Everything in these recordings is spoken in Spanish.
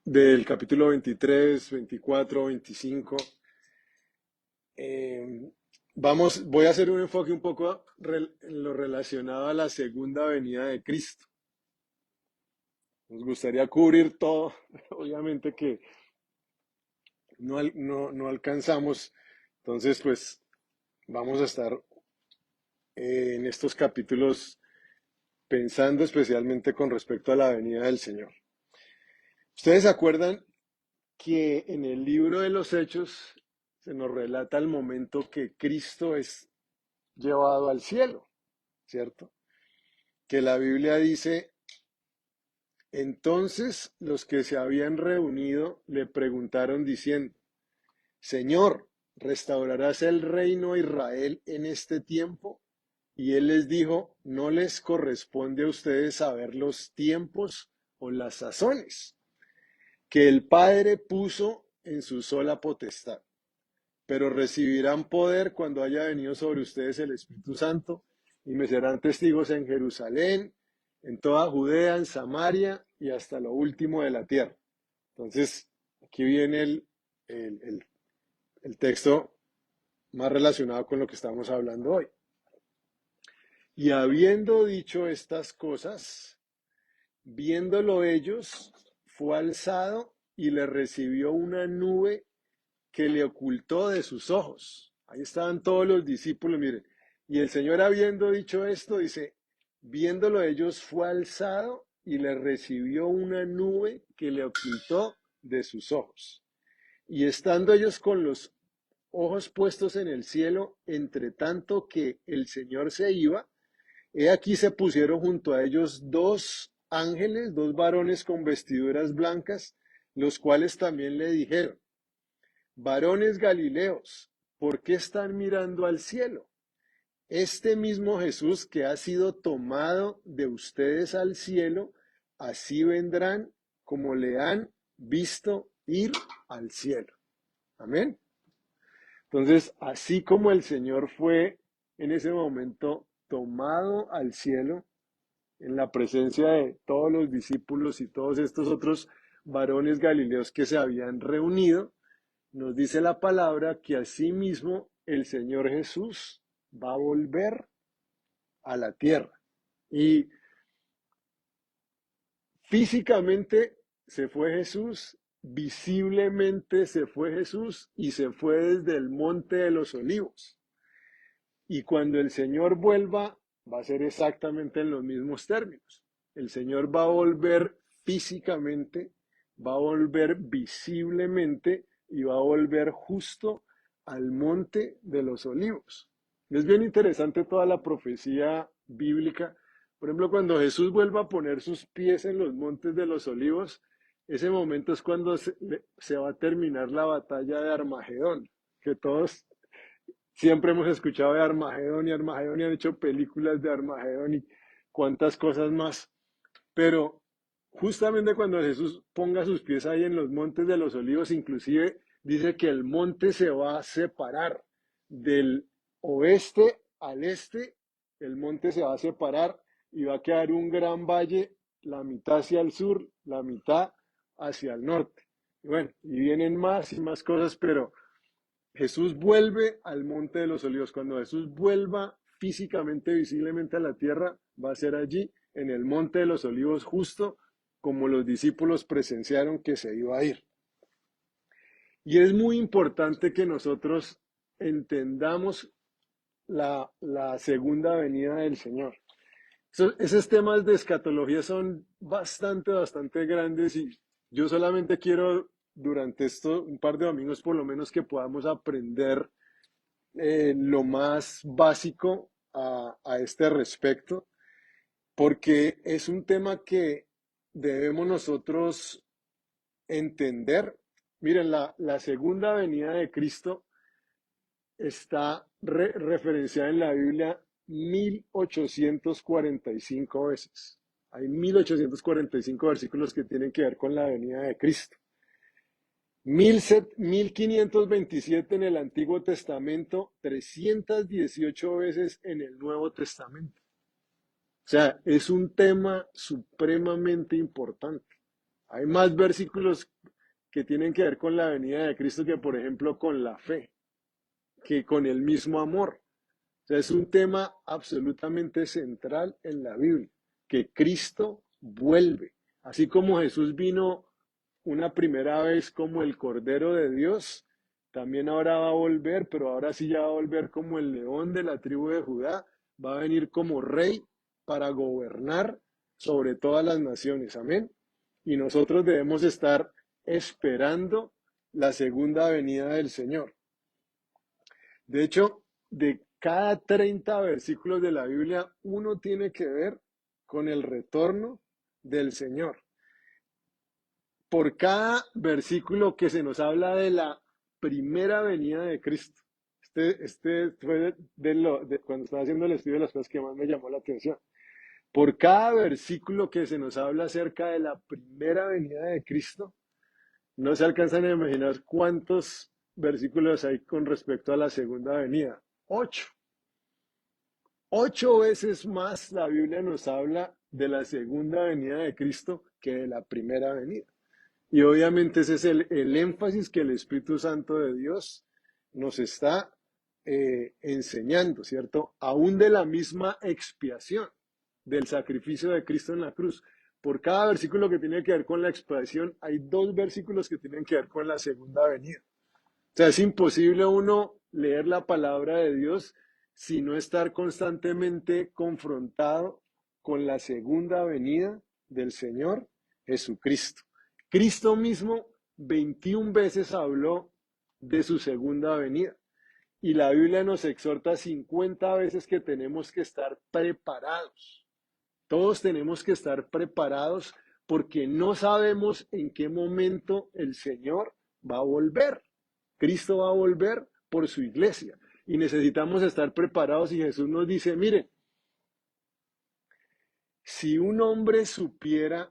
del capítulo 23, 24, 25. Eh, voy a hacer un enfoque un poco en lo relacionado a la segunda venida de Cristo. Nos gustaría cubrir todo, obviamente que no alcanzamos, entonces pues vamos a estar en estos capítulos pensando especialmente con respecto a la venida del Señor. ¿Ustedes se acuerdan que en el libro de los Hechos se nos relata el momento que Cristo es llevado al cielo, ¿cierto? Que la Biblia dice, entonces los que se habían reunido le preguntaron diciendo, Señor, ¿restaurarás el reino a Israel en este tiempo? Y él les dijo, no les corresponde a ustedes saber los tiempos o las sazones que el Padre puso en su sola potestad, pero recibirán poder cuando haya venido sobre ustedes el Espíritu Santo y me serán testigos en Jerusalén, en toda Judea, en Samaria y hasta lo último de la tierra. Entonces, aquí viene el, el- el texto más relacionado con lo que estamos hablando hoy. Y habiendo dicho estas cosas, viéndolo ellos, fue alzado y le recibió una nube que le ocultó de sus ojos. Ahí estaban todos los discípulos, miren. Y el Señor habiendo dicho esto, dice, viéndolo ellos fue alzado y le recibió una nube que le ocultó de sus ojos. Y estando ellos con los ojos puestos en el cielo, entre tanto que el Señor se iba, he aquí se pusieron junto a ellos dos ángeles, dos varones con vestiduras blancas, los cuales también le dijeron, varones Galileos, ¿por qué están mirando al cielo? Este mismo Jesús que ha sido tomado de ustedes al cielo, así vendrán como le han visto ir al cielo. Amén. Entonces, así como el Señor fue en ese momento tomado al cielo, en la presencia de todos los discípulos y todos estos otros varones galileos que se habían reunido, nos dice la palabra que asimismo el Señor Jesús va a volver a la tierra. Y físicamente se fue Jesús, visiblemente se fue Jesús y se fue desde el monte de los olivos. Y cuando el Señor vuelva, va a ser exactamente en los mismos términos. El Señor va a volver físicamente, va a volver visiblemente y va a volver justo al monte de los olivos. Es bien interesante toda la profecía bíblica. Por ejemplo, cuando Jesús vuelva a poner sus pies en los montes de los olivos, ese momento es cuando se va a terminar la batalla de Armagedón, que todos siempre hemos escuchado de Armagedón y han hecho películas de Armagedón y cuantas cosas más. Pero justamente cuando Jesús ponga sus pies ahí en los montes de los olivos, inclusive dice que el monte se va a separar del oeste al este, el monte se va a separar y va a quedar un gran valle, la mitad hacia el sur, la mitad hacia el norte. Y bueno, y vienen más y más cosas, pero Jesús vuelve al monte de los olivos. Cuando Jesús vuelva físicamente, visiblemente a la tierra, va a ser allí, en el monte de los olivos, justo como los discípulos presenciaron que se iba a ir. Y es muy importante que nosotros entendamos la segunda venida del Señor. Esos temas de escatología son bastante grandes y yo solamente quiero durante esto, un par de domingos por lo menos, que podamos aprender lo más básico a este respecto, porque es un tema que debemos nosotros entender. Miren, la segunda venida de Cristo está referenciada en la Biblia 1845 veces. Hay 1845 versículos que tienen que ver con la venida de Cristo. 1527 en el Antiguo Testamento, 318 veces en el Nuevo Testamento. O sea, es un tema supremamente importante. Hay más versículos que tienen que ver con la venida de Cristo que, por ejemplo, con la fe, que con el mismo amor. O sea, es un tema absolutamente central en la Biblia, que Cristo vuelve. Así como Jesús vino una primera vez como el Cordero de Dios, también ahora va a volver, pero ahora sí ya va a volver como el león de la tribu de Judá, va a venir como rey para gobernar sobre todas las naciones. Amén. Y nosotros debemos estar esperando la segunda venida del Señor. De hecho, de cada 30 versículos de la Biblia, uno tiene que ver con el retorno del Señor. Por cada versículo que se nos habla de la primera venida de Cristo. Este fue cuando estaba haciendo el estudio de las cosas que más me llamó la atención. Por cada versículo que se nos habla acerca de la primera venida de Cristo, no se alcanzan a imaginar cuántos versículos hay con respecto a la segunda venida. 8. 8 veces más la Biblia nos habla de la segunda venida de Cristo que de la primera venida. Y obviamente ese es el énfasis que el Espíritu Santo de Dios nos está enseñando, ¿cierto? Aún de la misma expiación del sacrificio de Cristo en la cruz. Por cada versículo que tiene que ver con la expiación, hay 2 versículos que tienen que ver con la segunda venida. O sea, es imposible uno leer la palabra de Dios si no estar constantemente confrontado con la segunda venida del Señor Jesucristo. Cristo mismo 21 veces habló de su segunda venida y la Biblia nos exhorta 50 veces que tenemos que estar preparados. Todos tenemos que estar preparados porque no sabemos en qué momento el Señor va a volver. Cristo va a volver por su iglesia y necesitamos estar preparados y Jesús nos dice, mire, si un hombre supiera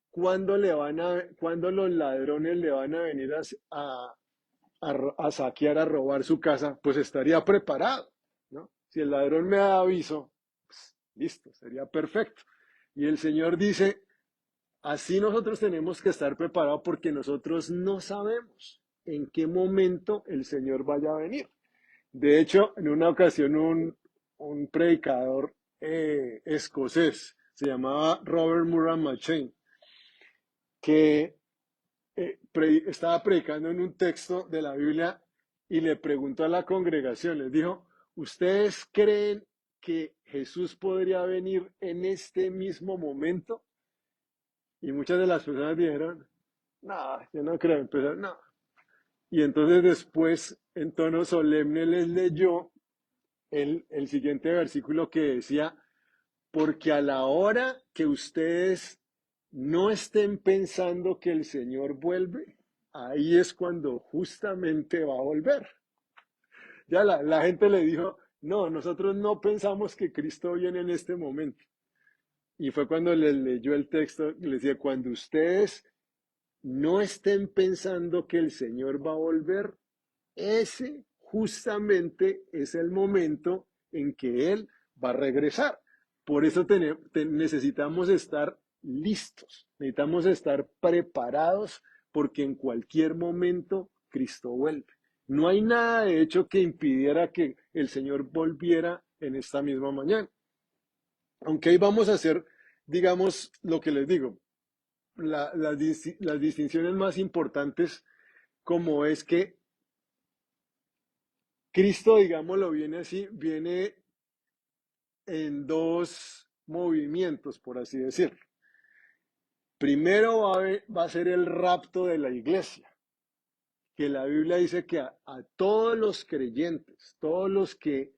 cuándo los ladrones le van a venir a saquear, a robar su casa, pues estaría preparado, ¿no? Si el ladrón me da aviso, pues, listo, sería perfecto. Y el Señor dice, así nosotros tenemos que estar preparados porque nosotros no sabemos en qué momento el Señor vaya a venir. De hecho, en una ocasión un predicador escocés, se llamaba Robert Murray McCheyne, que estaba predicando en un texto de la Biblia y le preguntó a la congregación, les dijo, ¿ustedes creen que Jesús podría venir en este mismo momento? Y muchas de las personas dijeron, no, yo no creo, empezaron, no. Y entonces después, en tono solemne, les leyó el siguiente versículo que decía, porque a la hora que ustedes no estén pensando que el Señor vuelve, ahí es cuando justamente va a volver. Ya la gente le dijo, no, nosotros no pensamos que Cristo viene en este momento. Y fue cuando les leyó el texto y les decía, cuando ustedes no estén pensando que el Señor va a volver, ese justamente es el momento en que Él va a regresar. Por eso necesitamos estar listos, necesitamos estar preparados porque en cualquier momento Cristo vuelve. No hay nada de hecho que impidiera que el Señor volviera en esta misma mañana. Aunque ahí vamos a hacer, digamos, lo que les digo, las distinciones más importantes, como es que Cristo, digámoslo, viene así, viene en 2 movimientos, por así decirlo. Primero va a ser el rapto de la iglesia, que la Biblia dice que a todos los creyentes, todos los que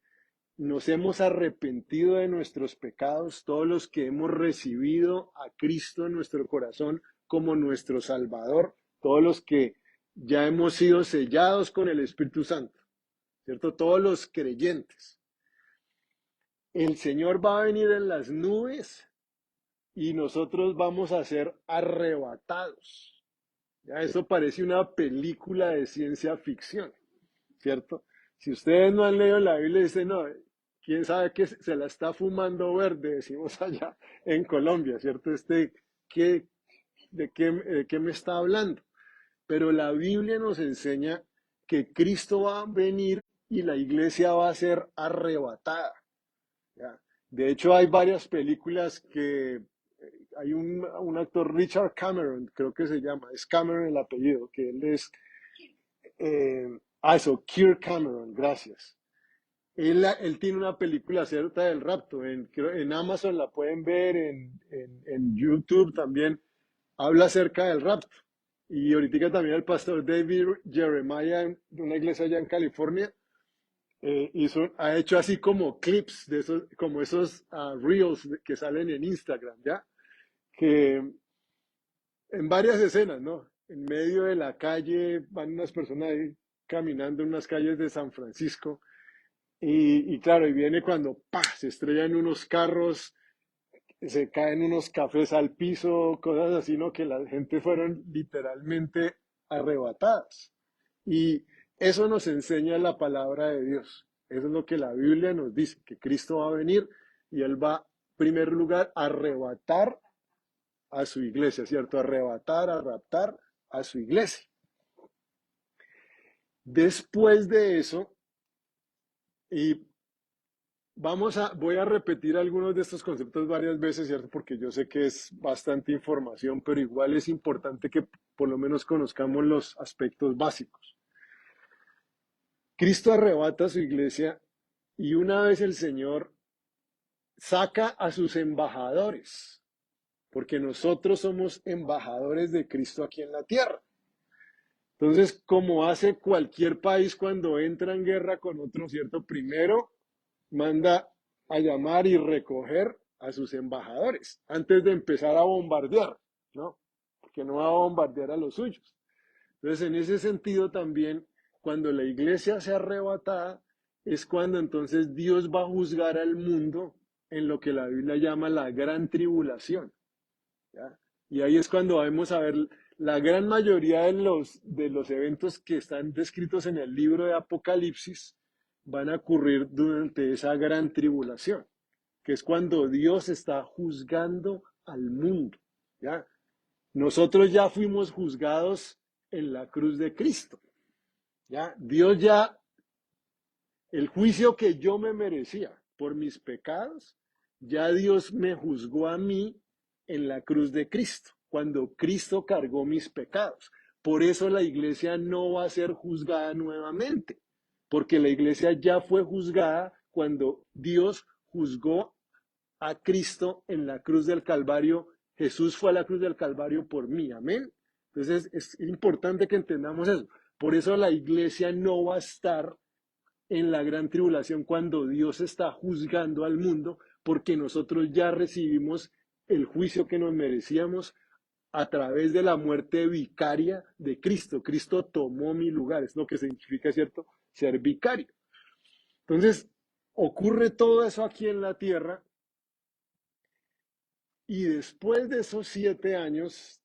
nos hemos arrepentido de nuestros pecados, todos los que hemos recibido a Cristo en nuestro corazón como nuestro Salvador, todos los que ya hemos sido sellados con el Espíritu Santo, ¿cierto? Todos los creyentes. El Señor va a venir en las nubes y nosotros vamos a ser arrebatados. Ya eso parece una película de ciencia ficción, ¿cierto? Si ustedes no han leído la Biblia, dicen, no, quién sabe que se la está fumando verde, decimos allá en Colombia, ¿cierto? ¿Qué, de qué me está hablando. Pero la Biblia nos enseña que Cristo va a venir y la iglesia va a ser arrebatada. ¿Ya? De hecho, hay varias películas que hay un actor, Richard Cameron, creo que se llama, es Cameron el apellido, que él es, eso, Kirk Cameron, gracias. Él tiene una película acerca del rapto, en Amazon la pueden ver, en YouTube también, habla acerca del rapto. Y ahorita también el pastor David Jeremiah, de una iglesia allá en California, ha hecho así como clips de esos, como esos reels que salen en Instagram, ¿ya? Que en varias escenas, ¿no? En medio de la calle van unas personas ahí caminando en unas calles de San Francisco y claro, y viene cuando ¡pah! Se estrellan unos carros, se caen unos cafés al piso, cosas así, ¿no? Que la gente fueron literalmente arrebatadas. Y eso nos enseña la palabra de Dios. Eso es lo que la Biblia nos dice, que Cristo va a venir y Él va, en primer lugar, a arrebatar a su iglesia, ¿cierto? Arrebatar, a raptar a su iglesia. Después de eso, y voy a repetir algunos de estos conceptos varias veces, ¿cierto? Porque yo sé que es bastante información, pero igual es importante que por lo menos conozcamos los aspectos básicos. Cristo arrebata a su iglesia y una vez el Señor saca a sus embajadores, porque nosotros somos embajadores de Cristo aquí en la tierra. Entonces, como hace cualquier país cuando entra en guerra con otro, ¿cierto? Primero manda a llamar y recoger a sus embajadores antes de empezar a bombardear, ¿no? Porque no va a bombardear a los suyos. Entonces, en ese sentido también, cuando la iglesia sea arrebatada, es cuando entonces Dios va a juzgar al mundo en lo que la Biblia llama la gran tribulación, ¿ya? Y ahí es cuando vamos a ver la gran mayoría de los eventos que están descritos en el libro de Apocalipsis van a ocurrir durante esa gran tribulación, que es cuando Dios está juzgando al mundo, ¿ya? Nosotros ya fuimos juzgados en la cruz de Cristo, ¿ya? Dios ya, el juicio que yo me merecía por mis pecados, ya Dios me juzgó a mí en la cruz de Cristo, cuando Cristo cargó mis pecados. Por eso la iglesia no va a ser juzgada nuevamente, porque la iglesia ya fue juzgada cuando Dios juzgó a Cristo en la cruz del Calvario. Jesús fue a la cruz del Calvario por mí, amén. Entonces es importante que entendamos eso. Por eso la iglesia no va a estar en la gran tribulación cuando Dios está juzgando al mundo, porque nosotros ya recibimos el juicio que nos merecíamos a través de la muerte vicaria de Cristo. Cristo tomó mi lugar, es lo que significa, ¿cierto? Ser vicario. Entonces, ocurre todo eso aquí en la tierra y después de esos 7 años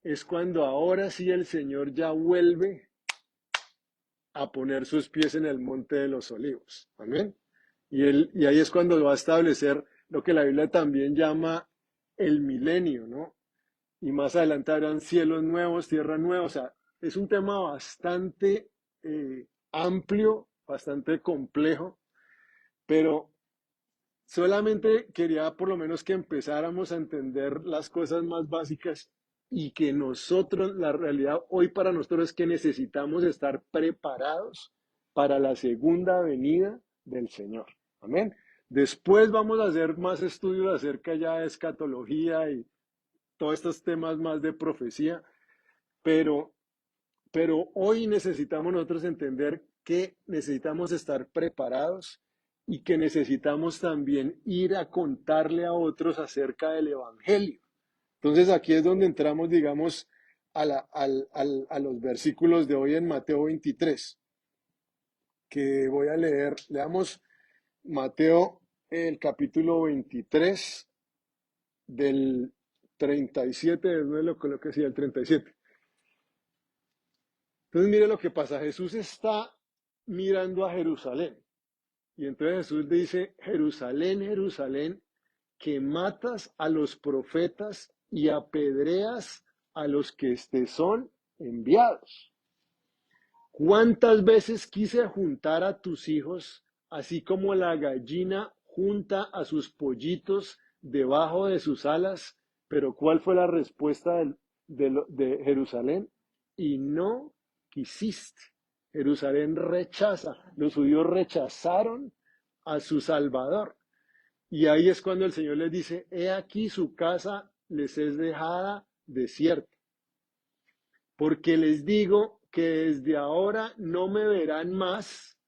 es cuando ahora sí el Señor ya vuelve a poner sus pies en el monte de los olivos. Amén. Y ahí es cuando va a establecer lo que la Biblia también llama el milenio, ¿no? Y más adelante habrán cielos nuevos, tierra nueva. O sea, es un tema bastante amplio, bastante complejo, pero solamente quería por lo menos que empezáramos a entender las cosas más básicas y que nosotros, la realidad hoy para nosotros es que necesitamos estar preparados para la segunda venida del Señor. Amén. Después vamos a hacer más estudios acerca ya de escatología y todos estos temas más de profecía, pero hoy necesitamos nosotros entender que necesitamos estar preparados y que necesitamos también ir a contarle a otros acerca del Evangelio. Entonces aquí es donde entramos, digamos, a los versículos de hoy en Mateo 23, que voy a leer. Leamos Mateo, el capítulo 23, del 37, no lo coloqué así, el 37. Entonces mire lo que pasa, Jesús está mirando a Jerusalén y entonces Jesús dice, Jerusalén, Jerusalén, que matas a los profetas y apedreas a los que te son enviados. ¿Cuántas veces quise juntar a tus hijos, así como la gallina junta a sus pollitos debajo de sus alas? Pero ¿cuál fue la respuesta de Jerusalén? Y no quisiste. Jerusalén rechaza. Los judíos rechazaron a su Salvador. Y ahí es cuando el Señor les dice, he aquí su casa les es dejada desierta. Porque les digo que desde ahora no me verán más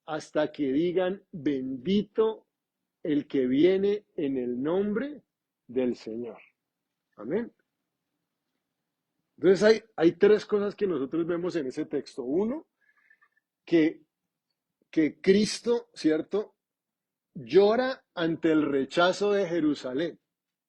hasta que digan, bendito el que viene en el nombre del Señor. Amén. Entonces hay tres cosas que nosotros vemos en ese texto. Uno, que, que Cristo, ¿cierto?, llora ante el rechazo de Jerusalén.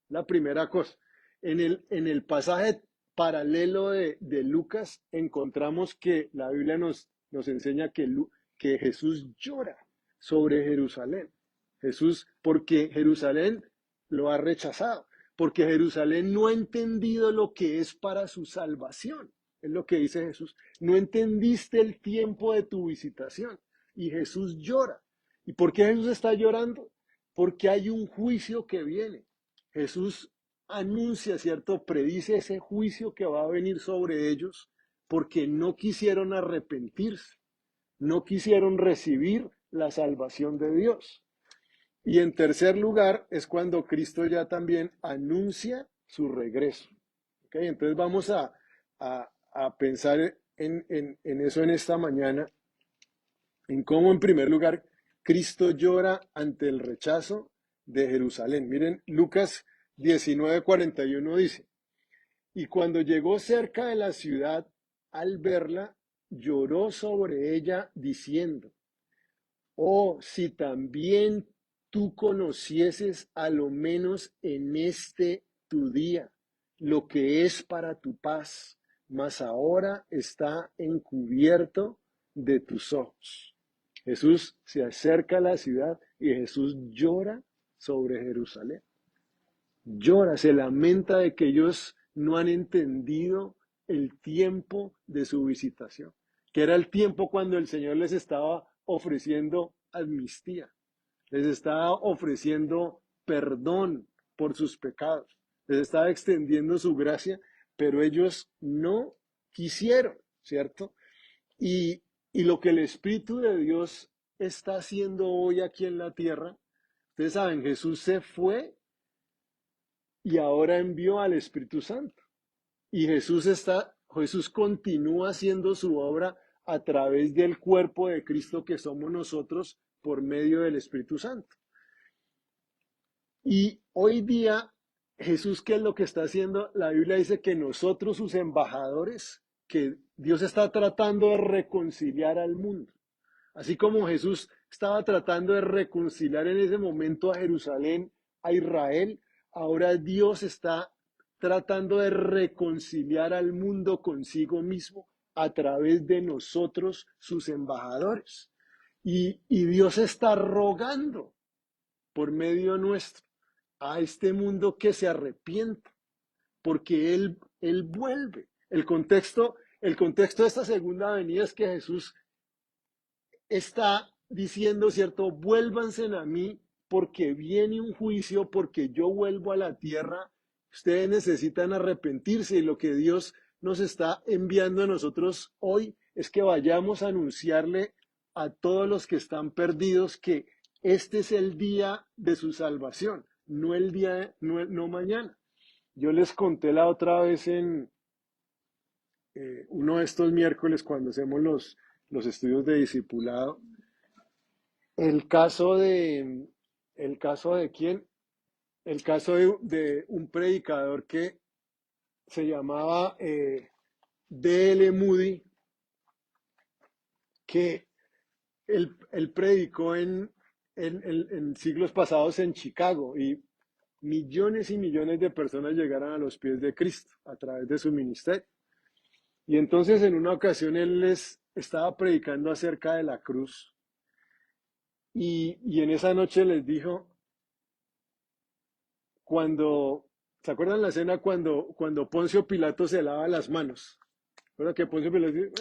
La primera cosa. En el pasaje paralelo de Lucas encontramos que la Biblia nos enseña que Jesús llora sobre Jerusalén. Jesús, porque Jerusalén lo ha rechazado, porque Jerusalén no ha entendido lo que es para su salvación. Es lo que dice Jesús. No entendiste el tiempo de tu visitación. Y Jesús llora. ¿Y por qué Jesús está llorando? Porque hay un juicio que viene. Jesús anuncia, ¿cierto? Predice ese juicio que va a venir sobre ellos porque no quisieron arrepentirse, no quisieron recibir la salvación de Dios. Y en tercer lugar es cuando Cristo ya también anuncia su regreso. ¿Okay? Entonces vamos a pensar en eso en esta mañana, en cómo en primer lugar Cristo llora ante el rechazo de Jerusalén. Miren, Lucas 19:41 dice, y cuando llegó cerca de la ciudad, al verla, lloró sobre ella diciendo, oh, si también tú conocieses a lo menos en este tu día lo que es para tu paz, mas ahora está encubierto de tus ojos. Jesús se acerca a la ciudad y Jesús llora sobre Jerusalén. Llora, se lamenta de que ellos no han entendido el tiempo de su visitación, que era el tiempo cuando el Señor les estaba ofreciendo amnistía, les estaba ofreciendo perdón por sus pecados, les estaba extendiendo su gracia, pero ellos no quisieron, ¿cierto? Y, y lo que el Espíritu de Dios está haciendo hoy aquí en la tierra, ustedes saben, Jesús se fue y ahora envió al Espíritu Santo. Y Jesús continúa haciendo su obra a través del cuerpo de Cristo que somos nosotros por medio del Espíritu Santo. Y hoy día, Jesús, ¿qué es lo que está haciendo? La Biblia dice que nosotros, sus embajadores, que Dios está tratando de reconciliar al mundo. Así como Jesús estaba tratando de reconciliar en ese momento a Jerusalén, a Israel, ahora Dios está tratando de reconciliar al mundo consigo mismo a través de nosotros, sus embajadores. Y Dios está rogando por medio nuestro a este mundo que se arrepienta, porque Él vuelve. El contexto de esta segunda venida es que Jesús está diciendo, ¿cierto? Vuélvanse a mí porque viene un juicio, porque yo vuelvo a la tierra. Ustedes necesitan arrepentirse y lo que Dios nos está enviando a nosotros hoy es que vayamos a anunciarle a todos los que están perdidos que este es el día de su salvación, no el día, no mañana. Yo les conté la otra vez en uno de estos miércoles cuando hacemos los estudios de discipulado, el caso de quién, el caso de un predicador que se llamaba D.L. Moody, que él predicó en siglos pasados en Chicago y millones y millones de personas llegaron a los pies de Cristo a través de su ministerio. Y entonces en una ocasión él les estaba predicando acerca de la cruz y en esa noche les dijo, cuando ¿Se acuerdan la escena cuando Poncio Pilato se lava las manos? ¿Recuerdan que Poncio Pilato dice,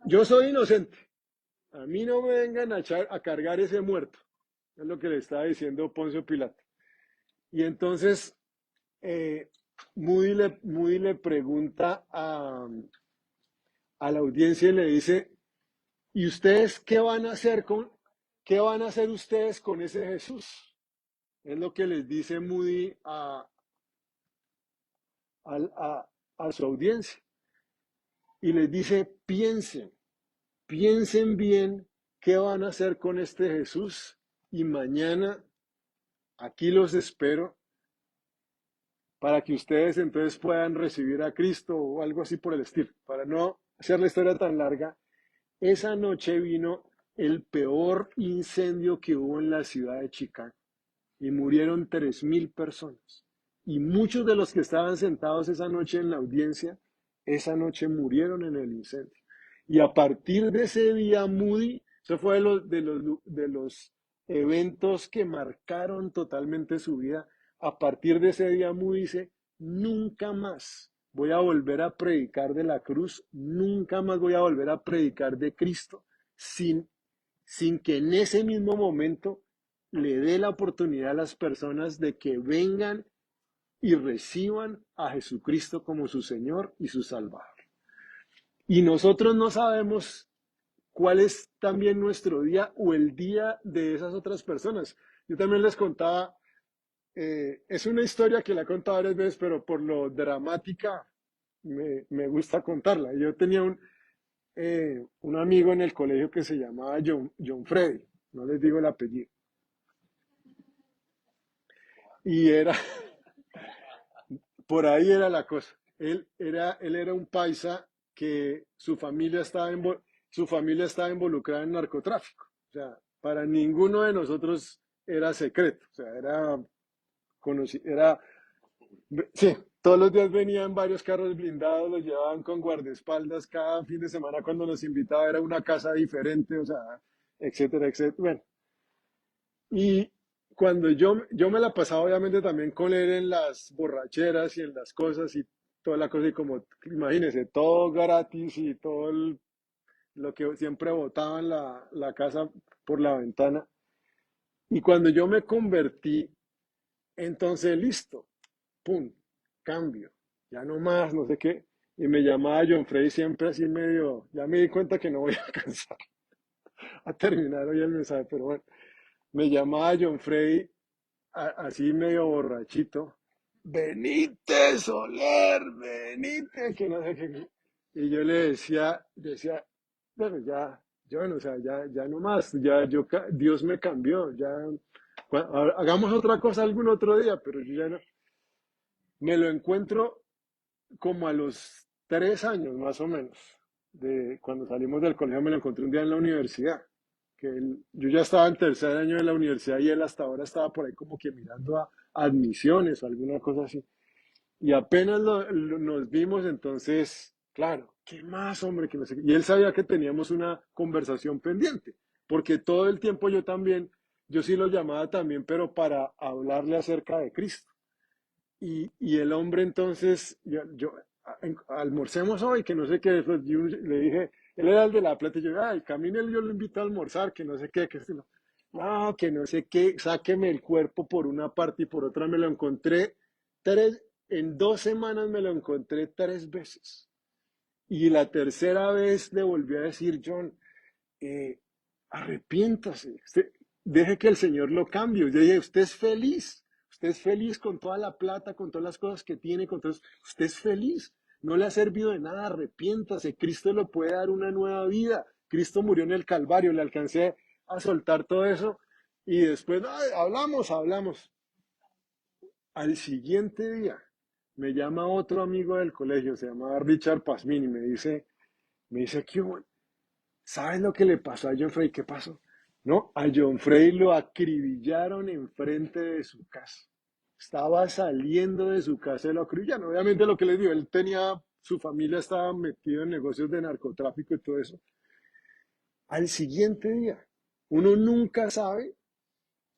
yo soy inocente, a mí no me vengan a cargar ese muerto? Es lo que le estaba diciendo Poncio Pilato. Y entonces eh, Moody le pregunta a la audiencia y le dice, ¿y ustedes qué van a hacer ustedes con ese Jesús? Es lo que les dice Moody a, a su audiencia. Y les dice, piensen bien qué van a hacer con este Jesús y mañana aquí los espero para que ustedes entonces puedan recibir a Cristo o algo así por el estilo. Para no hacer la historia tan larga, esa noche vino el peor incendio que hubo en la ciudad de Chicago y murieron 3.000 personas. Y muchos de los que estaban sentados esa noche en la audiencia, esa noche murieron en el incendio. Y a partir de ese día, Moody, eso fue de los eventos que marcaron totalmente su vida. A partir de ese día, Moody dice, nunca más voy a volver a predicar de la cruz, nunca más voy a volver a predicar de Cristo sin, sin que en ese mismo momento le dé la oportunidad a las personas de que vengan y reciban a Jesucristo como su Señor y su Salvador. Y nosotros no sabemos cuál es también nuestro día o el día de esas otras personas. Yo también les contaba, es una historia que la he contado varias veces, pero por lo dramática me gusta contarla. Yo tenía un amigo en el colegio que se llamaba John Freddy, no les digo el apellido. Y era, por ahí era la cosa. Él era un paisa que su familia estaba involucrada en narcotráfico. O sea, para ninguno de nosotros era secreto. O sea, era, sí, todos los días venían varios carros blindados, los llevaban con guardaespaldas cada fin de semana cuando nos invitaba, era una casa diferente, o sea, etcétera, etcétera. Bueno, y cuando yo me la pasaba obviamente también con él en las borracheras y en las cosas y toda la cosa y como, imagínese, todo gratis y lo que siempre botaban la casa por la ventana. Y cuando yo me convertí, entonces listo, pum, cambio, ya no más, no sé qué. Y me llamaba John Frey siempre así medio, ya me di cuenta que no voy a alcanzar a terminar hoy el mensaje, pero bueno, me llamaba John Frey así medio borrachito. Benítez Soler, Benítez, que no sé qué. Y yo le decía, bueno, ya, yo no, o sea, ya no más, Dios me cambió, ya, hagamos otra cosa algún otro día, pero yo ya no. Me lo encuentro como a los 3 años más o menos, de cuando salimos del colegio, me lo encontré un día en la universidad, yo ya estaba en tercer año de la universidad y él hasta ahora estaba por ahí como que mirando a admisiones o alguna cosa así. Y apenas nos vimos, entonces, claro, ¿qué más, hombre? Que no sé qué. Y él sabía que teníamos una conversación pendiente, porque todo el tiempo yo sí lo llamaba también, pero para hablarle acerca de Cristo. Y el hombre entonces, almorcemos hoy, que no sé qué, pues, yo le dije, él era el de la plata, y yo, ay, camine, yo lo invito a almorzar, que no sé qué, que esto no, que no sé qué, sáqueme el cuerpo por una parte y por otra me lo encontré en 2 semanas me lo encontré 3 veces. Y la tercera vez le volví a decir, John, eh, arrepiéntase, deje que el Señor lo cambie. Yo dije, usted es feliz con toda la plata, con todas las cosas que tiene, usted es feliz, no le ha servido de nada, arrepiéntase, Cristo le puede dar una nueva vida. Cristo murió en el Calvario, le alcancé a soltar todo eso y después, ay, hablamos. Al siguiente día me llama otro amigo del colegio, se llamaba Richard Pazmini, me dice, ¿qué hubo? ¿Sabes lo que le pasó a John Frey? ¿Qué pasó? No, a John Frey lo acribillaron enfrente de su casa. Estaba saliendo de su casa y lo acribillaron. Obviamente lo que les digo, su familia estaba metido en negocios de narcotráfico y todo eso. Al siguiente día, uno nunca sabe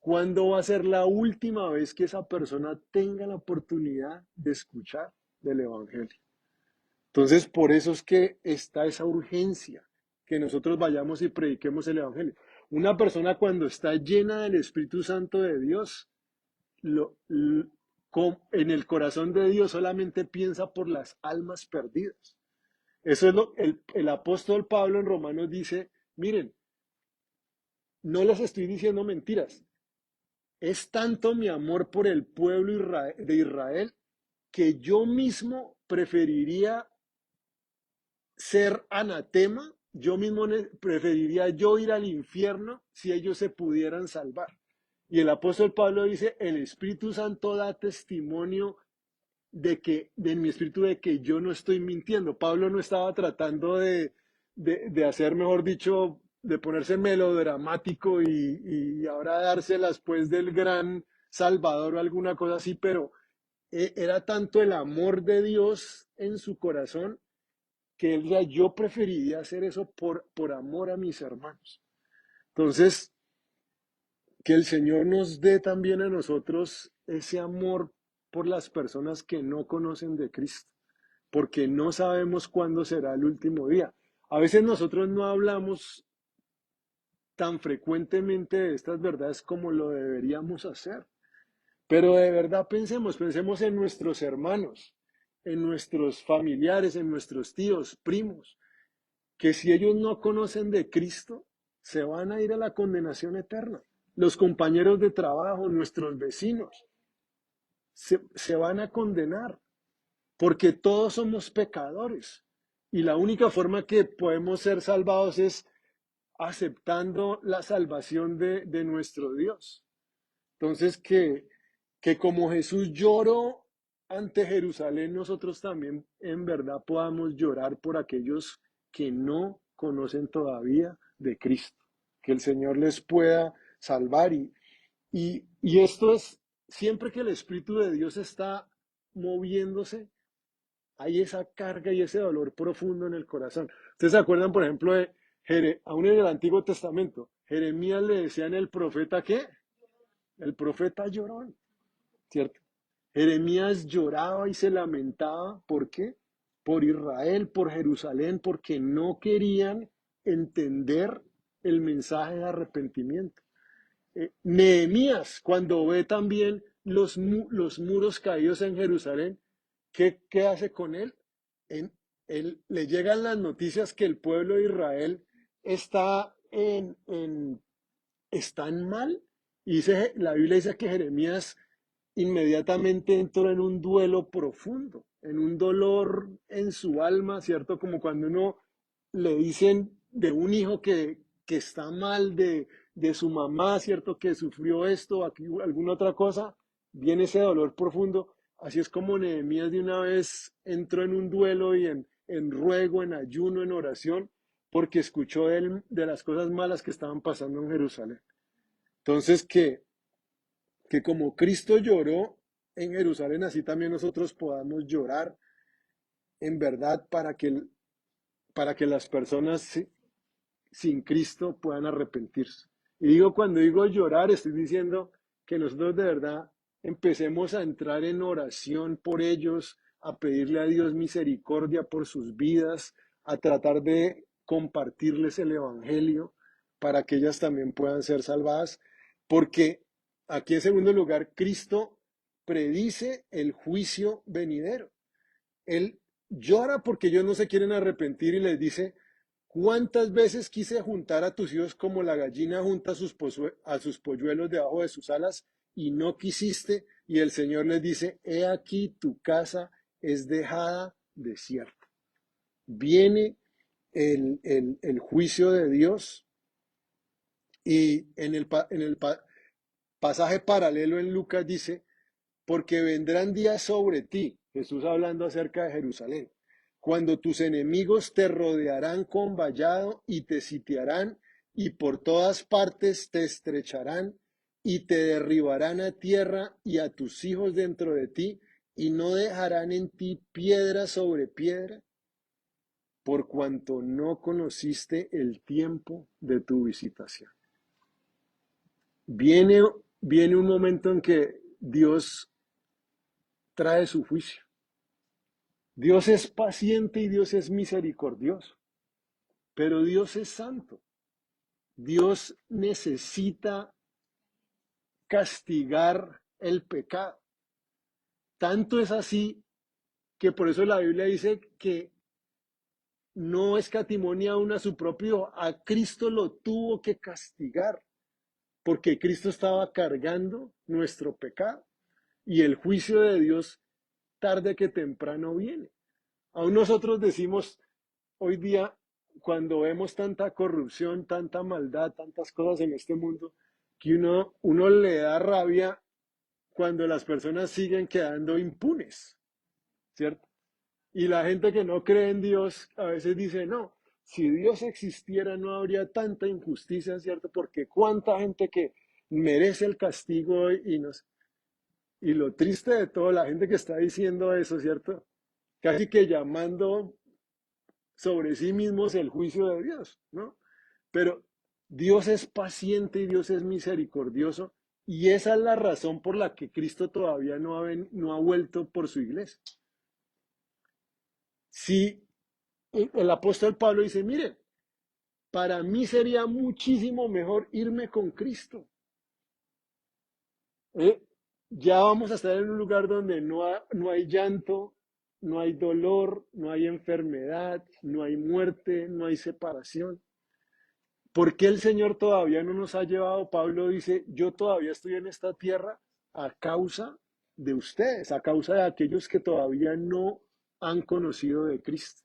¿Cuándo va a ser la última vez que esa persona tenga la oportunidad de escuchar del Evangelio? Entonces, por eso es que está esa urgencia, que nosotros vayamos y prediquemos el Evangelio. Una persona cuando está llena del Espíritu Santo de Dios, lo- l- en el corazón de Dios solamente piensa por las almas perdidas. Eso es el apóstol Pablo en Romanos dice, miren, no les estoy diciendo mentiras, es tanto mi amor por el pueblo de Israel que yo mismo preferiría ser anatema, yo mismo preferiría yo ir al infierno si ellos se pudieran salvar. Y el apóstol Pablo dice, el Espíritu Santo da testimonio de mi espíritu, de que yo no estoy mintiendo. Pablo no estaba tratando de hacer, mejor dicho, de ponerse melodramático y ahora dárselas pues del gran Salvador o alguna cosa así, pero era tanto el amor de Dios en su corazón que él decía, yo preferiría hacer eso por amor a mis hermanos. Entonces, que el Señor nos dé también a nosotros ese amor por las personas que no conocen de Cristo, porque no sabemos cuándo será el último día. A veces nosotros no hablamos tan frecuentemente de estas verdades como lo deberíamos hacer, pero de verdad pensemos en nuestros hermanos, en nuestros familiares, en nuestros tíos, primos, que si ellos no conocen de Cristo, se van a ir a la condenación eterna. Los compañeros de trabajo, nuestros vecinos, se van a condenar, porque todos somos pecadores. Y la única forma que podemos ser salvados es aceptando la salvación de nuestro Dios. Entonces, que como Jesús lloró ante Jerusalén, nosotros también en verdad podamos llorar por aquellos que no conocen todavía de Cristo. Que el Señor les pueda salvar. Y esto es, siempre que el Espíritu de Dios está moviéndose, hay esa carga y ese dolor profundo en el corazón. Ustedes se acuerdan, por ejemplo, aún en el Antiguo Testamento, Jeremías le decían el profeta, ¿qué? El profeta llorón, ¿cierto? Jeremías lloraba y se lamentaba, ¿por qué? Por Israel, por Jerusalén, porque no querían entender el mensaje de arrepentimiento. Nehemías, cuando ve también los muros caídos en Jerusalén, ¿qué hace con él? En, él? Le llegan las noticias que el pueblo de Israel está están mal. Y la Biblia dice que Jeremías inmediatamente entró en un duelo profundo, en un dolor en su alma, ¿cierto? Como cuando uno le dicen de un hijo que está mal, de su mamá, ¿cierto? Que sufrió esto, aquí, alguna otra cosa, viene ese dolor profundo. Así es como Nehemías de una vez entró en un duelo y en ruego, en ayuno, en oración, porque escuchó de las cosas malas que estaban pasando en Jerusalén. Entonces, que como Cristo lloró en Jerusalén, así también nosotros podamos llorar en verdad para que las personas sin Cristo puedan arrepentirse. Y digo, cuando digo llorar, estoy diciendo que nosotros de verdad empecemos a entrar en oración por ellos, a pedirle a Dios misericordia por sus vidas, a tratar de compartirles el Evangelio para que ellas también puedan ser salvadas, porque aquí en segundo lugar, Cristo predice el juicio venidero. Él llora porque ellos no se quieren arrepentir y les dice, ¿cuántas veces quise juntar a tus hijos como la gallina junta a sus polluelos debajo de sus alas y no quisiste? Y el Señor les dice, he aquí tu casa es dejada desierta. Viene el juicio de Dios y en el pasaje paralelo en Lucas dice, porque vendrán días sobre ti, Jesús hablando acerca de Jerusalén, cuando tus enemigos te rodearán con vallado y te sitiarán y por todas partes te estrecharán y te derribarán a tierra y a tus hijos dentro de ti y no dejarán en ti piedra sobre piedra, por cuanto no conociste el tiempo de tu visitación. Viene viene un momento en que Dios trae su juicio. Dios es paciente y Dios es misericordioso, pero Dios es santo. Dios necesita castigar el pecado. Tanto es así que por eso la Biblia dice que no escatimó ni aún a su propio hijo, a Cristo lo tuvo que castigar, porque Cristo estaba cargando nuestro pecado y el juicio de Dios tarde que temprano viene. Aún nosotros decimos hoy día, cuando vemos tanta corrupción, tanta maldad, tantas cosas en este mundo, que uno le da rabia cuando las personas siguen quedando impunes, ¿cierto? Y la gente que no cree en Dios a veces dice, no, si Dios existiera no habría tanta injusticia, ¿cierto? Porque cuánta gente que merece el castigo y lo triste de todo, la gente que está diciendo eso, ¿cierto? Casi que llamando sobre sí mismos el juicio de Dios, ¿no? Pero Dios es paciente y Dios es misericordioso y esa es la razón por la que Cristo todavía no ha vuelto por su iglesia. Si el apóstol Pablo dice, mire, para mí sería muchísimo mejor irme con Cristo. ¿Eh? Ya vamos a estar en un lugar donde no hay llanto, no hay dolor, no hay enfermedad, no hay muerte, no hay separación. ¿Por qué el Señor todavía no nos ha llevado? Pablo dice, yo todavía estoy en esta tierra a causa de ustedes, a causa de aquellos que todavía no han conocido de Cristo.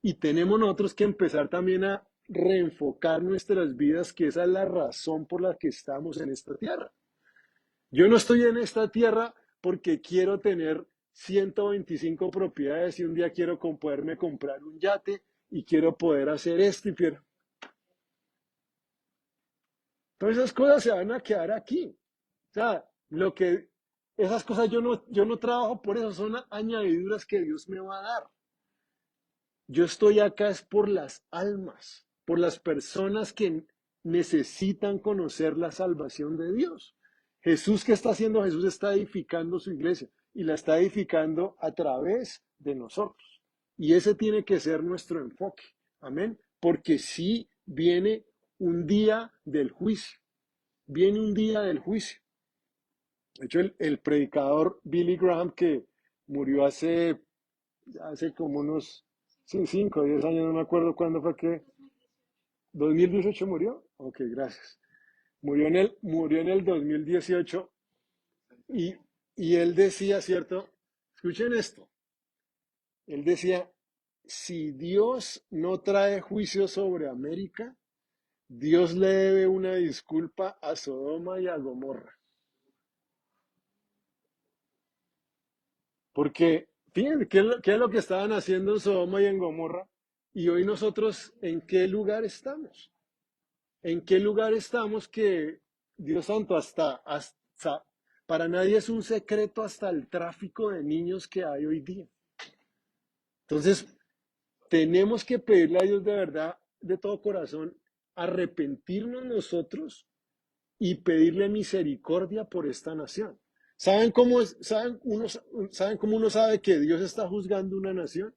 Y tenemos nosotros que empezar también a reenfocar nuestras vidas, que esa es la razón por la que estamos en esta tierra. Yo no estoy en esta tierra porque quiero tener 125 propiedades y un día quiero poderme comprar un yate y quiero poder hacer esto y quiero... Todas esas cosas se van a quedar aquí. O sea, esas cosas yo no trabajo por eso, son añadiduras que Dios me va a dar. Yo estoy acá es por las almas, por las personas que necesitan conocer la salvación de Dios. Jesús, ¿qué está haciendo? Jesús está edificando su iglesia y la está edificando a través de nosotros. Y ese tiene que ser nuestro enfoque. Amén. Porque sí viene un día del juicio. Viene un día del juicio. De hecho, el predicador Billy Graham, que murió hace como unos 5 o 10 años, no me acuerdo cuándo fue que, 2018 murió. Ok, gracias. Murió en el 2018 y, y él decía, ¿cierto? Escuchen esto. Él decía, si Dios no trae juicio sobre América, Dios le debe una disculpa a Sodoma y a Gomorra. Porque, fíjense, qué es lo que estaban haciendo en Sodoma y en Gomorra? Y hoy nosotros, ¿en qué lugar estamos? ¿En qué lugar estamos que, Dios santo, para nadie es un secreto hasta el tráfico de niños que hay hoy día? Entonces, tenemos que pedirle a Dios de verdad, de todo corazón, arrepentirnos nosotros y pedirle misericordia por esta nación. ¿Saben cómo uno sabe que Dios está juzgando una nación?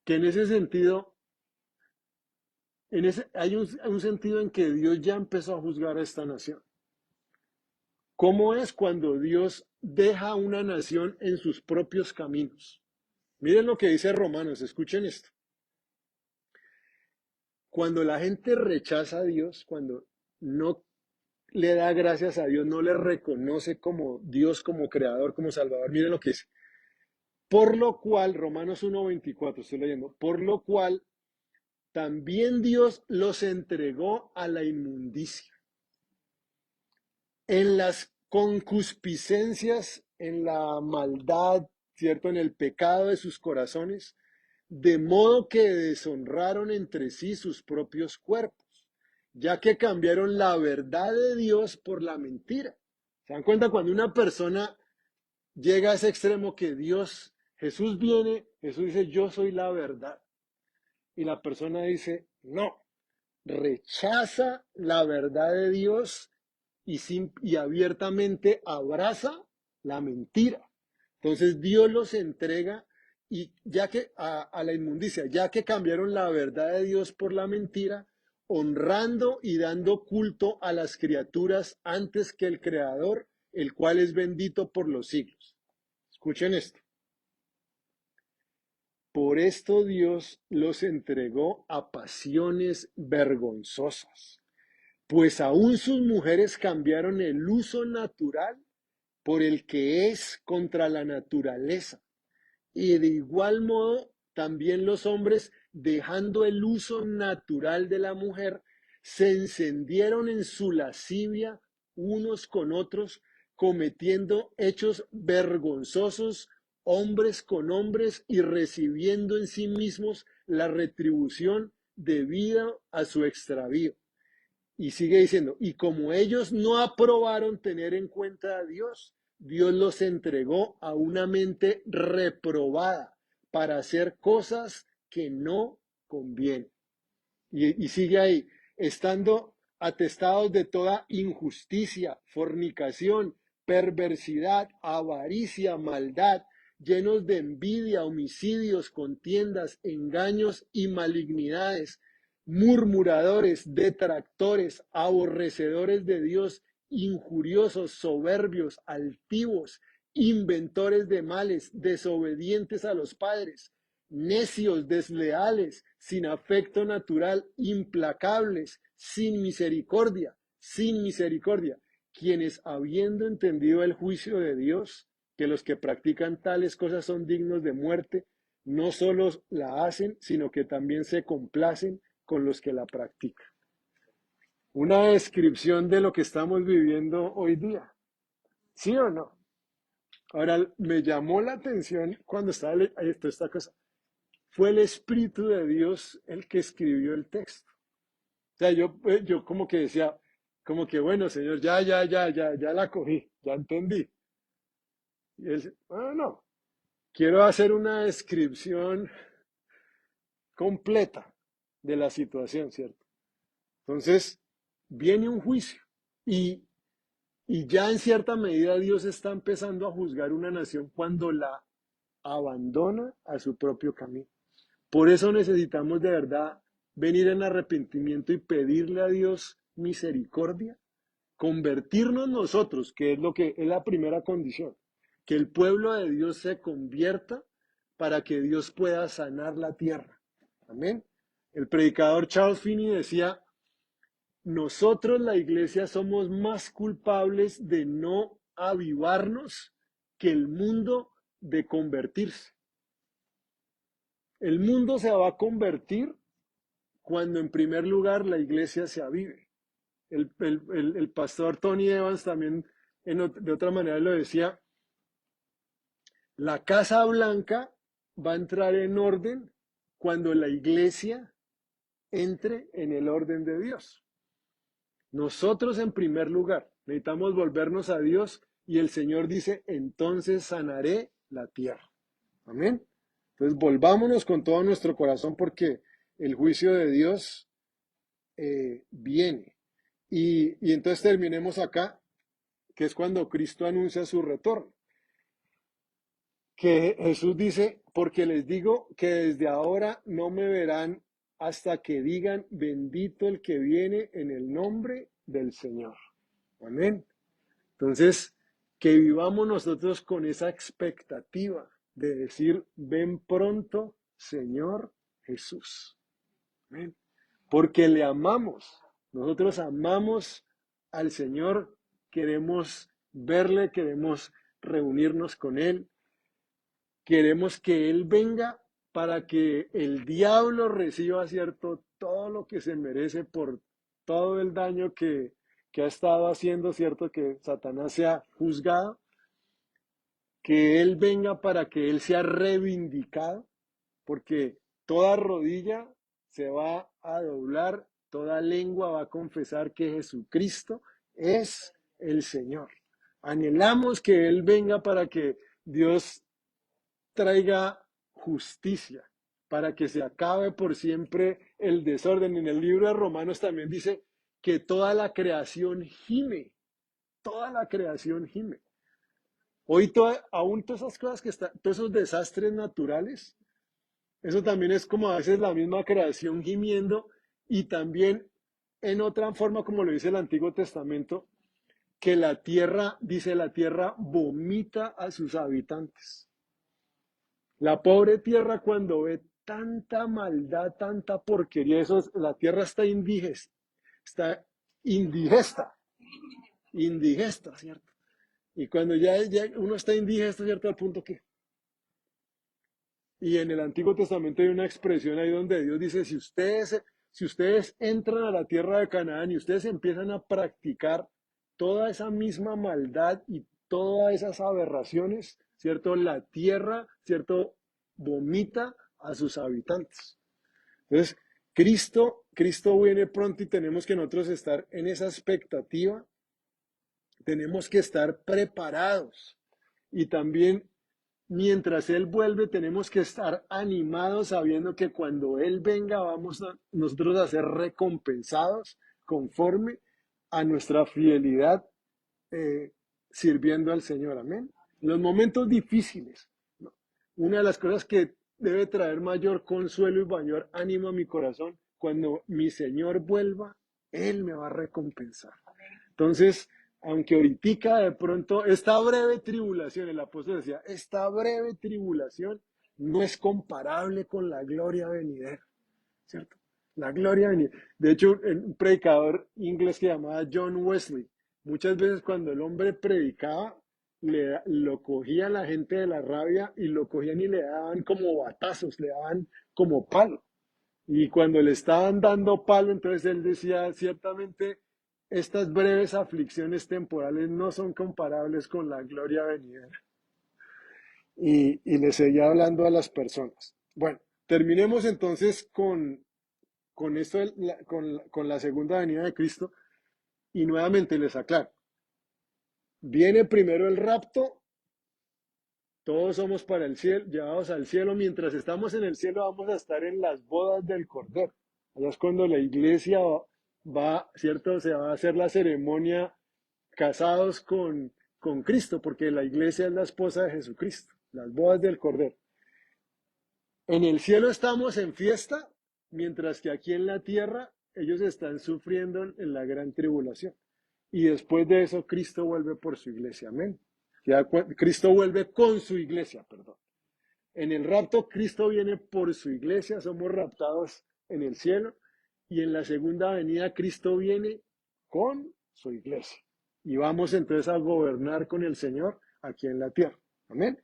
Que en ese sentido, hay un sentido en que Dios ya empezó a juzgar a esta nación. ¿Cómo es cuando Dios deja a una nación en sus propios caminos? Miren lo que dice Romanos, escuchen esto. Cuando la gente rechaza a Dios, cuando no le da gracias a Dios, no le reconoce como Dios, como creador, como salvador, miren lo que dice. Por lo cual, Romanos 1:24, estoy leyendo, por lo cual también Dios los entregó a la inmundicia en las concupiscencias, en la maldad, ¿cierto? En el pecado de sus corazones, de modo que deshonraron entre sí sus propios cuerpos, ya que cambiaron la verdad de Dios por la mentira. ¿Se dan cuenta cuando una persona llega a ese extremo que Jesús viene, Jesús dice, yo soy la verdad? Y la persona dice, no, rechaza la verdad de Dios y abiertamente abraza la mentira. Entonces Dios los entrega y ya que a la inmundicia, ya que cambiaron la verdad de Dios por la mentira, honrando y dando culto a las criaturas antes que el Creador, el cual es bendito por los siglos. Escuchen esto. Por esto Dios los entregó a pasiones vergonzosas, pues aún sus mujeres cambiaron el uso natural por el que es contra la naturaleza. Y de igual modo, también los hombres, dejando el uso natural de la mujer, se encendieron en su lascivia unos con otros, cometiendo hechos vergonzosos, hombres con hombres, y recibiendo en sí mismos la retribución debida a su extravío. Y sigue diciendo, y como ellos no aprobaron tener en cuenta a Dios, Dios los entregó a una mente reprobada para hacer cosas que no convienen. Y sigue ahí, estando atestados de toda injusticia, fornicación, perversidad, avaricia, maldad, llenos de envidia, homicidios, contiendas, engaños y malignidades, murmuradores, detractores, aborrecedores de Dios, injuriosos, soberbios, altivos, inventores de males, desobedientes a los padres, necios, desleales, sin afecto natural, implacables, sin misericordia, quienes habiendo entendido el juicio de Dios, que los que practican tales cosas son dignos de muerte, no solo la hacen, sino que también se complacen con los que la practican. Una descripción de lo que estamos viviendo hoy día. ¿Sí o no? Ahora, me llamó la atención cuando estaba leyendo esta cosa. Fue el Espíritu de Dios el que escribió el texto. O sea, yo como que decía, como que bueno, Señor, ya la cogí, ya entendí. Y él, no, quiero hacer una descripción completa de la situación, ¿cierto? Entonces, viene un juicio y, y ya en cierta medida Dios está empezando a juzgar una nación cuando la abandona a su propio camino. Por eso necesitamos de verdad venir en arrepentimiento y pedirle a Dios misericordia, convertirnos nosotros, que es lo que es la primera condición, que el pueblo de Dios se convierta para que Dios pueda sanar la tierra. Amén. El predicador Charles Finney decía, nosotros la iglesia somos más culpables de no avivarnos que el mundo de convertirse. El mundo se va a convertir cuando en primer lugar la iglesia se avive. El pastor Tony Evans también de otra manera lo decía, la Casa Blanca va a entrar en orden cuando la iglesia entre en el orden de Dios. Nosotros en primer lugar necesitamos volvernos a Dios y el Señor dice, entonces sanaré la tierra. Amén. Entonces volvámonos con todo nuestro corazón porque el juicio de Dios viene. Y entonces terminemos acá, que es cuando Cristo anuncia su retorno. Que Jesús dice, porque les digo que desde ahora no me verán hasta que digan, bendito el que viene en el nombre del Señor. Amén. Entonces, que vivamos nosotros con esa expectativa de decir, ven pronto, Señor Jesús. Amén. Porque le amamos. Nosotros amamos al Señor, queremos verle, queremos reunirnos con Él, queremos que Él venga para que el diablo reciba, cierto, todo lo que se merece por todo el daño que ha estado haciendo, cierto, que Satanás sea juzgado, que Él venga para que Él sea reivindicado, porque toda rodilla se va a doblar, toda lengua va a confesar que Jesucristo es el Señor. Anhelamos que Él venga para que Dios traiga justicia, para que se acabe por siempre el desorden. En el libro de Romanos también dice que toda la creación gime toda la creación gime. Hoy aún todas esas cosas que están, todos esos desastres naturales, eso también es como a veces la misma creación gimiendo y también en otra forma, como lo dice el Antiguo Testamento, que la tierra, dice la tierra, vomita a sus habitantes. La pobre tierra cuando ve tanta maldad, tanta porquería, la tierra está indigesta, indigesta, ¿cierto? Y cuando ya uno está indigesto, ¿cierto? Al punto que... Y en el Antiguo Testamento hay una expresión ahí donde Dios dice, si ustedes entran a la tierra de Canaán y ustedes empiezan a practicar toda esa misma maldad y todas esas aberraciones, ¿cierto? La tierra, ¿cierto? Vomita a sus habitantes. Entonces, Cristo viene pronto y tenemos que nosotros estar en esa expectativa, tenemos que estar preparados y también mientras Él vuelve tenemos que estar animados sabiendo que cuando Él venga vamos nosotros a ser recompensados conforme a nuestra fidelidad sirviendo al Señor. Amén. Los momentos difíciles, ¿no? Una de las cosas que debe traer mayor consuelo y mayor ánimo a mi corazón, cuando mi Señor vuelva, Él me va a recompensar. Entonces, aunque ahorita de pronto, esta breve tribulación, el apóstol decía, esta breve tribulación no es comparable con la gloria venidera, ¿cierto? La gloria venidera. De hecho, un predicador inglés que llamaba John Wesley, muchas veces cuando el hombre predicaba, lo cogía la gente de la rabia y lo cogían y le daban como batazos, le daban como palo. Y cuando le estaban dando palo, entonces él decía, ciertamente, estas breves aflicciones temporales no son comparables con la gloria venidera. Y le seguía hablando a las personas. Bueno, terminemos entonces con esto, con la segunda venida de Cristo. Y nuevamente les aclaro, viene primero el rapto, todos somos para el cielo, llevados al cielo. Mientras estamos en el cielo vamos a estar en las bodas del Cordero. Allá es cuando la iglesia va, ¿cierto? Se va a hacer la ceremonia casados con Cristo, porque la iglesia es la esposa de Jesucristo, las bodas del Cordero. En el cielo estamos en fiesta, mientras que aquí en la tierra ellos están sufriendo en la gran tribulación. Y después de eso Cristo vuelve por su iglesia, amén. Cristo vuelve con su iglesia, perdón. En el rapto Cristo viene por su iglesia, somos raptados en el cielo, y en la segunda venida Cristo viene con su iglesia. Y vamos entonces a gobernar con el Señor aquí en la tierra. Amén.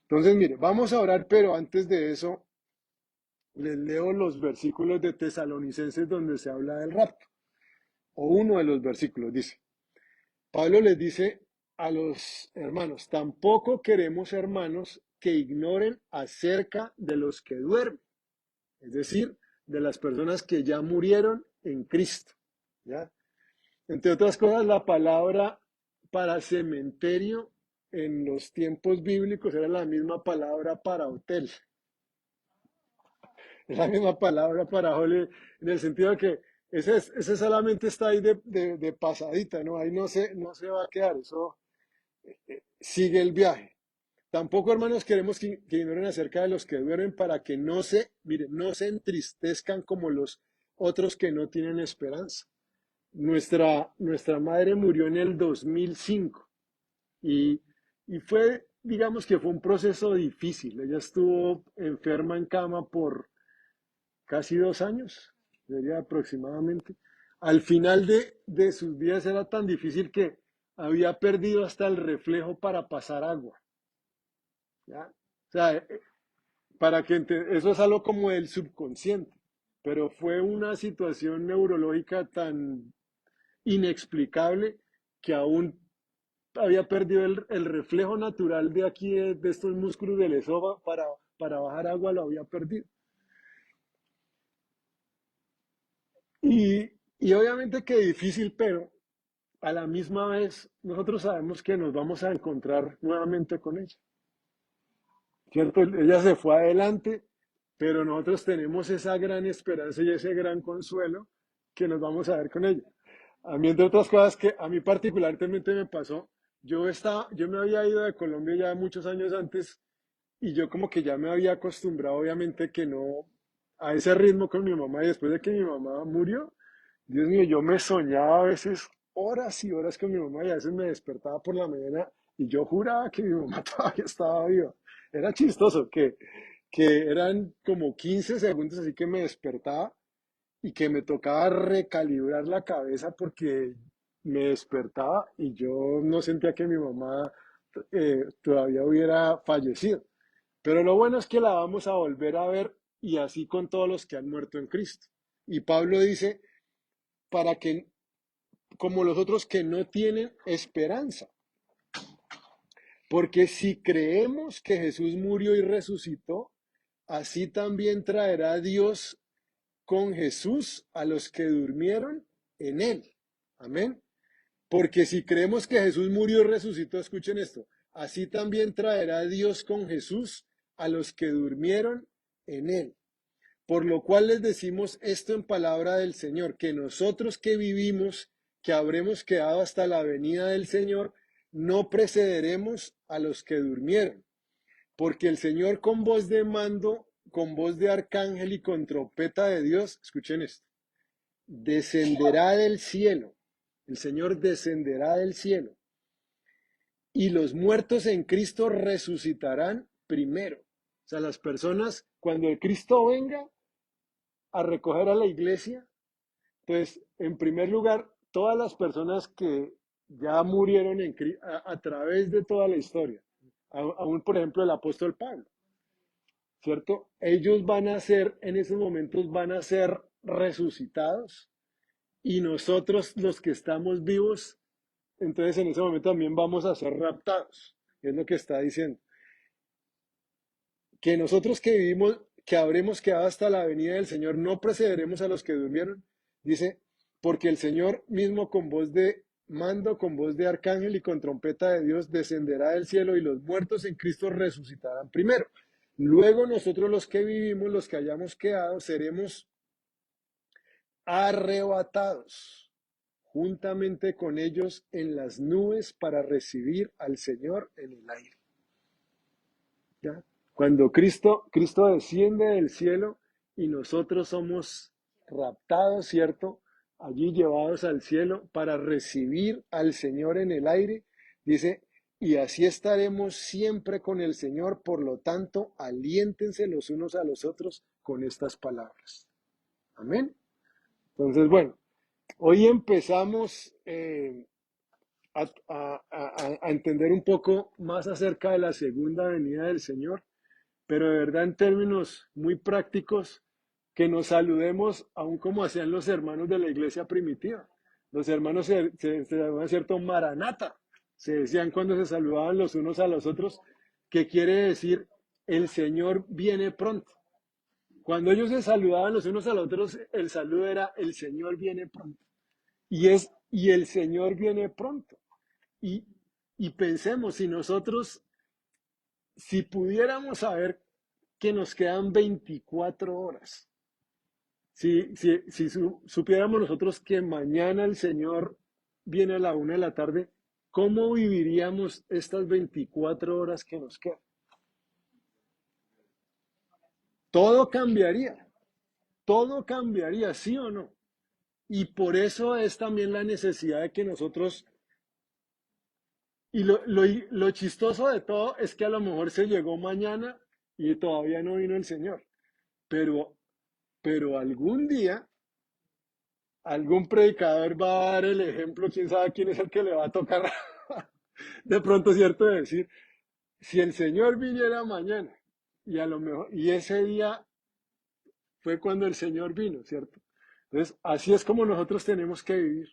Entonces, mire, vamos a orar, pero antes de eso, les leo los versículos de Tesalonicenses donde se habla del rapto. O uno de los versículos dice, Pablo les dice a los hermanos, tampoco queremos, hermanos, que ignoren acerca de los que duermen, es decir, de las personas que ya murieron en Cristo. ¿Ya? Entre otras cosas, la palabra para cementerio en los tiempos bíblicos era la misma palabra para hotel. Es la misma palabra para holiday, en el sentido de que ese solamente está ahí de pasadita, ¿no? Ahí no se va a quedar, eso sigue el viaje. Tampoco, hermanos, queremos que ignoren acerca de los que duermen para que miren, no se entristezcan como los otros que no tienen esperanza. Nuestra madre murió en el 2005 y, y digamos que fue un proceso difícil. Ella estuvo enferma en cama por casi 2 años, sería aproximadamente. Al final de sus días era tan difícil que había perdido hasta el reflejo para pasar agua. ¿Ya? O sea, eso es algo como del subconsciente, pero fue una situación neurológica tan inexplicable que aún había perdido el reflejo natural de aquí, de estos músculos del esófago para bajar agua, lo había perdido. Y obviamente que difícil, pero a la misma vez nosotros sabemos que nos vamos a encontrar nuevamente con ella. ¿Cierto? Ella se fue adelante, pero nosotros tenemos esa gran esperanza y ese gran consuelo que nos vamos a ver con ella. A mí, entre otras cosas que a mí particularmente me pasó, yo me había ido de Colombia ya muchos años antes y yo como que ya me había acostumbrado, obviamente, que no a ese ritmo con mi mamá y después de que mi mamá murió, Dios mío, yo me soñaba a veces horas y horas con mi mamá y a veces me despertaba por la mañana y yo juraba que mi mamá todavía estaba viva. Era chistoso que eran como 15 segundos así que me despertaba y que me tocaba recalibrar la cabeza porque me despertaba y yo no sentía que mi mamá todavía hubiera fallecido. Pero lo bueno es que la vamos a volver a ver y así con todos los que han muerto en Cristo. Y Pablo dice, para que, como los otros que no tienen esperanza, porque si creemos que Jesús murió y resucitó, así también traerá Dios con Jesús a los que durmieron en él. Amén. Porque si creemos que Jesús murió y resucitó, escuchen esto, así también traerá Dios con Jesús a los que durmieron en él. Por lo cual les decimos esto en palabra del Señor, que nosotros que vivimos, que habremos quedado hasta la venida del Señor, no precederemos a los que durmieron. Porque el Señor con voz de mando, con voz de arcángel y con trompeta de Dios, escuchen esto, descenderá del cielo. El Señor descenderá del cielo. Y los muertos en Cristo resucitarán primero. O sea, las personas, cuando el Cristo venga a recoger a la iglesia, pues en primer lugar, todas las personas que ya murieron a través de toda la historia, aún por ejemplo el apóstol Pablo, ¿cierto? Ellos van a ser, en esos momentos van a ser resucitados y nosotros los que estamos vivos, entonces en ese momento también vamos a ser raptados, es lo que está diciendo. Que nosotros que vivimos, que habremos quedado hasta la venida del Señor, no precederemos a los que durmieron, dice, porque el Señor mismo con voz de mando, con voz de arcángel y con trompeta de Dios descenderá del cielo y los muertos en Cristo resucitarán primero. Luego nosotros los que vivimos, los que hayamos quedado, seremos arrebatados juntamente con ellos en las nubes para recibir al Señor en el aire. ¿Ya? Cuando Cristo desciende del cielo y nosotros somos raptados, ¿cierto? Allí llevados al cielo para recibir al Señor en el aire, dice, y así estaremos siempre con el Señor, por lo tanto, aliéntense los unos a los otros con estas palabras. Amén. Entonces, bueno, hoy empezamos a entender un poco más acerca de la segunda venida del Señor, pero de verdad en términos muy prácticos, que nos saludemos aún como hacían los hermanos de la iglesia primitiva. Los hermanos se llamaban, ¿cierto? Maranata, se decían cuando se saludaban los unos a los otros, que quiere decir el Señor viene pronto. Cuando ellos se saludaban los unos a los otros, el saludo era el Señor viene pronto. Y el Señor viene pronto. Y, y pensemos, si nosotros, si pudiéramos saber que nos quedan 24 horas. Si supiéramos nosotros que mañana el Señor viene a la 1 de la tarde, ¿cómo viviríamos estas 24 horas que nos quedan? Todo todo cambiaría, ¿sí o no? Y por eso es también la necesidad de que nosotros, y lo chistoso de todo es que a lo mejor se llegó mañana y todavía no vino el Señor, pero, pero algún día algún predicador va a dar el ejemplo, quién sabe quién es el que le va a tocar de pronto, cierto, de decir, si el Señor viniera mañana y a lo mejor, y ese día fue cuando el Señor vino, ¿cierto? Entonces, así es como nosotros tenemos que vivir,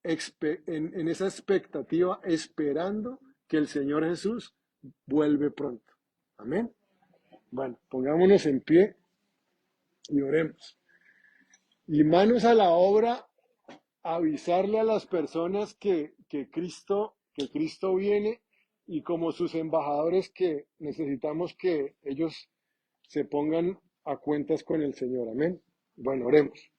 en esa expectativa, esperando que el Señor Jesús vuelve pronto. Amén. Bueno, pongámonos en pie y oremos. Y manos a la obra, avisarle a las personas que Cristo viene y como sus embajadores que necesitamos que ellos se pongan a cuentas con el Señor. Amén. Bueno, oremos.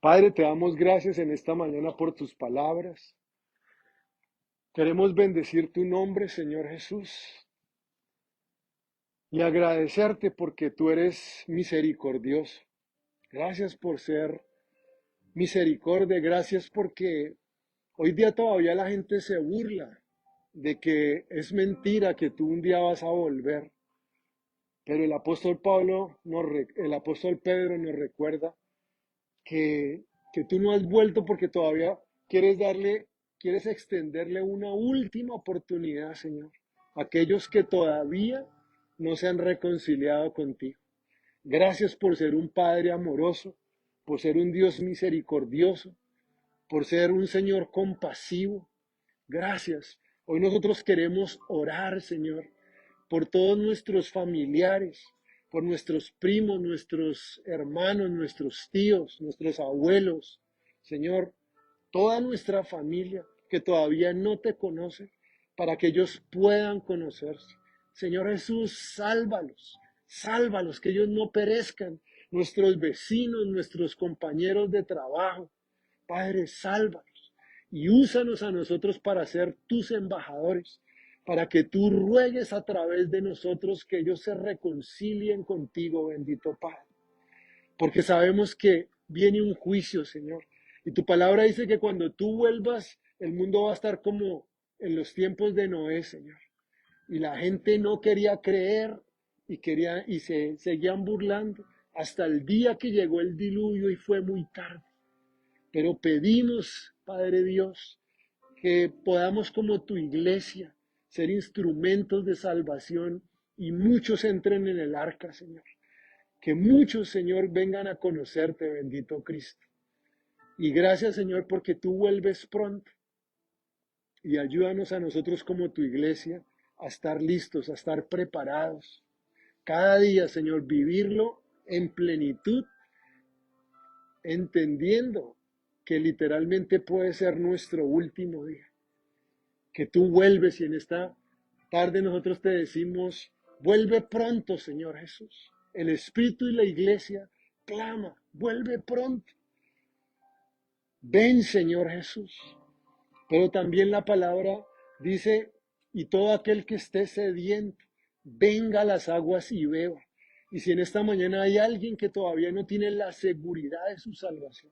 Padre, te damos gracias en esta mañana por tus palabras. Queremos bendecir tu nombre, Señor Jesús, y agradecerte porque tú eres misericordioso. Gracias por ser misericordia, gracias porque hoy día todavía la gente se burla de que es mentira que tú un día vas a volver. Pero el apóstol Pedro nos recuerda que, que tú no has vuelto porque todavía quieres extenderle una última oportunidad, Señor, a aquellos que todavía no se han reconciliado contigo. Gracias por ser un Padre amoroso, por ser un Dios misericordioso, por ser un Señor compasivo. Gracias. Hoy nosotros queremos orar, Señor, por todos nuestros familiares, por nuestros primos, nuestros hermanos, nuestros tíos, nuestros abuelos. Señor, toda nuestra familia que todavía no te conoce, para que ellos puedan conocerse. Señor Jesús, sálvalos, sálvalos, que ellos no perezcan, nuestros vecinos, nuestros compañeros de trabajo. Padre, sálvalos y úsanos a nosotros para ser tus embajadores, para que tú ruegues a través de nosotros que ellos se reconcilien contigo, bendito Padre. Porque sabemos que viene un juicio, Señor. Y tu palabra dice que cuando tú vuelvas, el mundo va a estar como en los tiempos de Noé, Señor. Y la gente no quería creer y se seguían burlando hasta el día que llegó el diluvio y fue muy tarde. Pero pedimos, Padre Dios, que podamos como tu iglesia ser instrumentos de salvación y muchos entren en el arca, Señor. Que muchos, Señor, vengan a conocerte, bendito Cristo. Y gracias, Señor, porque tú vuelves pronto. Y ayúdanos a nosotros como tu iglesia a estar listos, a estar preparados. Cada día, Señor, vivirlo en plenitud, entendiendo que literalmente puede ser nuestro último día. Que tú vuelves y en esta tarde nosotros te decimos, vuelve pronto, Señor Jesús. El Espíritu y la iglesia clama, vuelve pronto. Ven, Señor Jesús. Pero también la palabra dice, y todo aquel que esté sediento, venga a las aguas y beba. Y si en esta mañana hay alguien que todavía no tiene la seguridad de su salvación,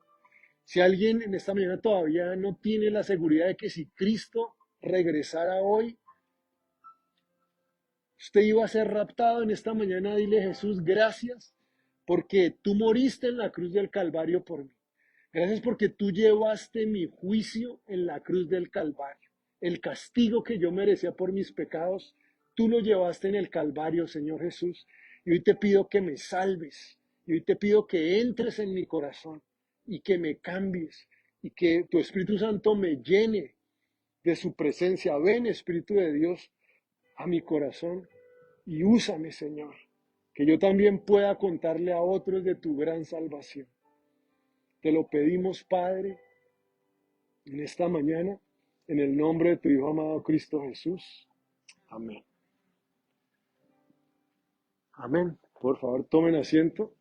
si alguien en esta mañana todavía no tiene la seguridad de que si Cristo regresara hoy, usted iba a ser raptado en esta mañana, dile Jesús, gracias porque tú moriste en la cruz del Calvario por mí. Gracias porque tú llevaste mi juicio en la cruz del Calvario. El castigo que yo merecía por mis pecados, tú lo llevaste en el Calvario, Señor Jesús. Y hoy te pido que me salves. Y hoy te pido que entres en mi corazón y que me cambies y que tu Espíritu Santo me llene de su presencia. Ven, Espíritu de Dios, a mi corazón y úsame, Señor, que yo también pueda contarle a otros de tu gran salvación. Te lo pedimos, Padre, en esta mañana, en el nombre de tu Hijo amado Cristo Jesús. Amén. Amén. Por favor, tomen asiento.